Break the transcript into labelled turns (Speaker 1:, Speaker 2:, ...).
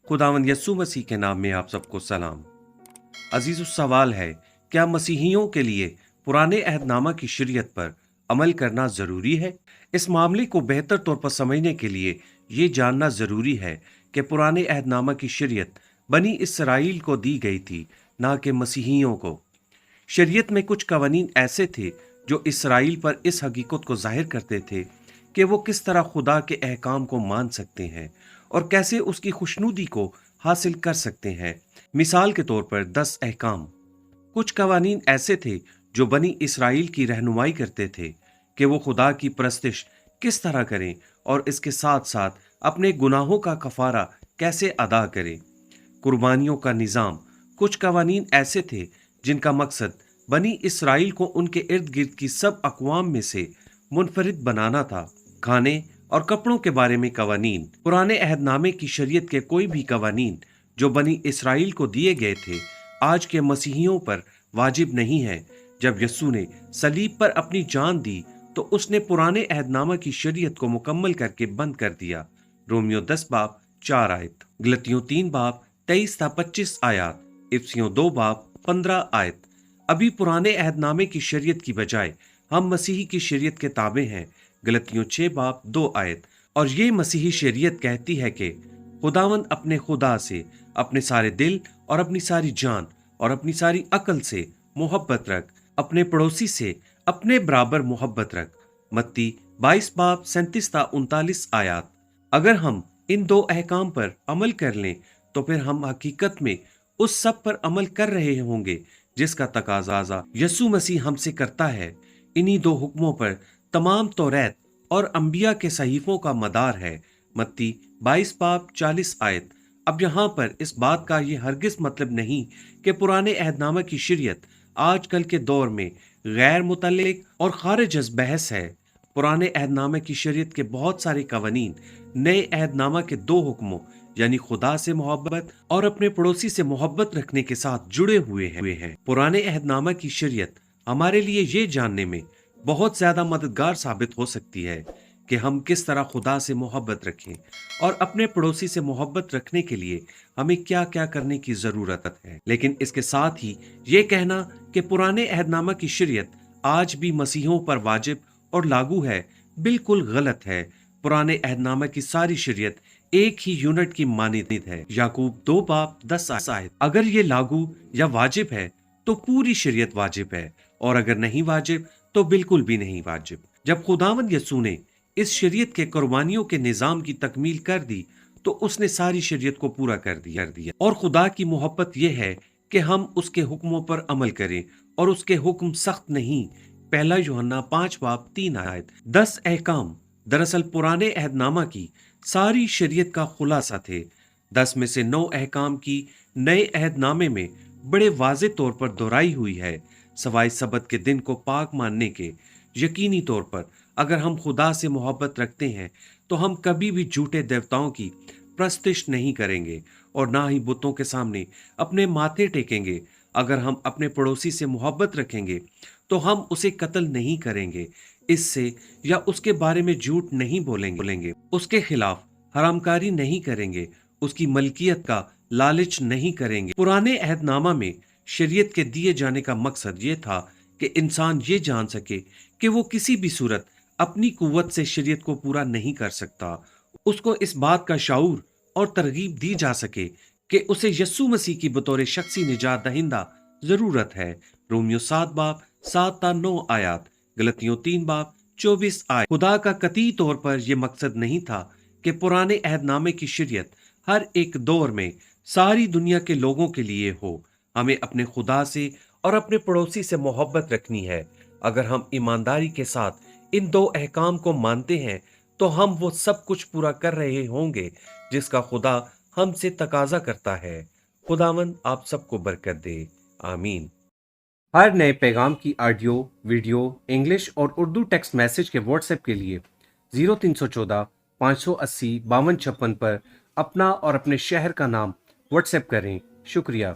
Speaker 1: खुदावंद यस्सु मसीह के नाम में आप सबको सलाम। अजीज सवाल है, क्या मसीहियों के लिए पुराने अहदनामा की शरीयत पर अमल करना जरूरी है? इस मामले को बेहतर तौर पर समझने के लिए ये जानना जरूरी है कि पुराने अहदनामा की शरीयत बनी इसराइल को दी गई थी, ना कि मसीहियों को। शरीयत में कुछ कवानीन ऐसे थे जो इसराइल पर इस हकीकत को जाहिर करते थे कि वो किस तरह खुदा के अहकाम को मान सकते हैं और कैसे उसकी खुशनुदी को हासिल कर सकते हैं। मिसाल के तौर पर 10 अहकाम। कुछ कवानीन ऐसे थे जो बनी इसराइल की रहनुमाई करते थे कि वो खुदा की परस्तिश किस तरह करें और इसके साथ साथ अपने गुनाहों का कफारा कैसे अदा करें। कुर्बानियों का निज़ाम। कुछ कवानीन ऐसे थे जिनका मकसद बनी इसराइल को उनके इर्द गिर्द की सब अक़वाम में से मुनफरिद बनाना था। खाने और कपड़ों के बारे में कवानीन। पुराने अहदनामे की शरीयत के कोई भी कवानीन जो बनी इसराइल को दिए गए थे आज के मसीहियों पर वाजिब नहीं है। जब यस्सु ने सलीब पर अपनी जान दी तो उसने पुराने अहदनामा की शरीयत को मुकम्मल करके बंद कर दिया। रोमियो 10 बाब 4 आयत, गलतियों 3 बाब 23 था 25 आयत, इफसियों 2 बाब 15 आयत। अभी पुराने अहदनामे की शरीयत की बजाय हम मसीही की शरीयत के ताबे हैं। गलतियों 6 बाब 2 आयत। और ये मसीही शरीयत कहती है कि खुदावंद अपने खुदा से अपने सारे दिल और अपनी सारी जान और अपनी सारी अकल से मोहब्बत रख, अपने पड़ोसी से अपने बराबर मोहब्बत रख। मत्ती 22 बाब 37 ता 39 आयत। अगर हम इन दो अहकाम पर अमल कर लें तो फिर हम हकीकत में उस सब पर अमल कर रहे होंगे जिसका तकाजा यस्सु मसीह हमसे करता है। इन्हीं दो हुक्मों पर तमाम तौरात और अंबिया के सहीफों का मदार है। मत्ती 22 बाब 40 आयत। अब यहाँ पर इस बात का ये हरगिज मतलब नहीं कि पुराने अहदनामा की शरीयत आजकल के दौर में गैर मुतल्लिक और खारिज बहस है। पुराने अहदनामे की शरीयत के बहुत सारे कवानीन नए अहदनामा के दो हुक्मों यानी खुदा से मोहब्बत और अपने पड़ोसी से मोहब्बत रखने के साथ जुड़े हुए हैं। पुराने अहदनामा की शरीयत हमारे लिए ये जानने में बहुत ज्यादा मददगार साबित हो सकती है कि हम किस तरह खुदा से मोहब्बत रखें और अपने पड़ोसी से मोहब्बत रखने के लिए हमें क्या क्या करने की जरूरत है। लेकिन इसके साथ ही ये कहना कि पुराने अहदनामा की शरीयत आज भी मसीहों पर वाजिब और लागू है बिल्कुल गलत है। पुराने अहदनामा की सारी शरीयत एक ही यूनिट की मानद है। याकूब 2 बाब 10 आयत। अगर ये लागू या वाजिब है तो पूरी शरीयत वाजिब है और अगर नहीं वाजिब तो बिल्कुल भी नहीं वाजिब। जब खुदावंद यस्सु ने इस शरीयत के कुर्बानियों के निजाम की तकमील कर दी तो उसने सारी शरीयत को पूरा कर दिया। और खुदा की मोहब्बत यह है कि हम उसके हुक्मों पर अमल करें और उसके हुक्म सख्त नहीं। पहला यूहन्ना 5 बाब 3 आयत। 10 अहकाम दरअसल पुराने अहदनामा की सारी शरीयत का खुलासा थे। 10 में से 9 अहकाम की नए अहदनामे में बड़े वाज़े तौर पर दोहराई हुई है। सवाई सबत के दिन को पाक मानने के। यकीनी तौर पर अगर हम खुदा से मोहब्बत रखते हैं तो हम कभी भी झूठे देवताओं की प्रस्तिश नहीं करेंगे और ना ही बुतों के सामने अपने माथे टेकेंगे। अगर हम अपने पड़ोसी से मोहब्बत रखेंगे तो हम उसे कत्ल नहीं करेंगे, इससे या उसके बारे में झूठ नहीं बोलेंगे, उसके खिलाफ हरामकारी नहीं करेंगे, उसकी मलकियत का लालच नहीं करेंगे। पुराने अहदनामा में शरीयत के दिए जाने का मकसद ये था कि इंसान ये जान सके कि वो किसी भी सूरत अपनी कुव्वत से शरीयत को पूरा नहीं कर सकता। उसको इस बात का शाऊर और तरगीब दी जा सके कि उसे यस्सु मसीह की बतौर शख्सी निजात दहिंदा जरूरत है। रोमियो 7 बाब 7 ता 9 आयत, गलतियों 3 बाब 24 आयत। खुदा का कतई तौर पर यह मकसद नहीं था कि पुराने अहदनामे की शरीयत हर एक दौर में सारी दुनिया के लोगों के लिए हो। हमें अपने खुदा से और अपने पड़ोसी से मोहब्बत रखनी है। अगर हम ईमानदारी के साथ इन दो अहकाम को मानते हैं तो हम वो सब कुछ पूरा कर रहे होंगे जिसका खुदा हमसे तकाजा करता है। खुदावंद आप सबको बरकत दे, आमीन। हर नए पैगाम की ऑडियो, वीडियो, इंग्लिश और उर्दू टेक्स्ट मैसेज के व्हाट्सएप के लिए 0314 580 5256 पर अपना और अपने शहर का नाम व्हाट्सएप करें। शुक्रिया।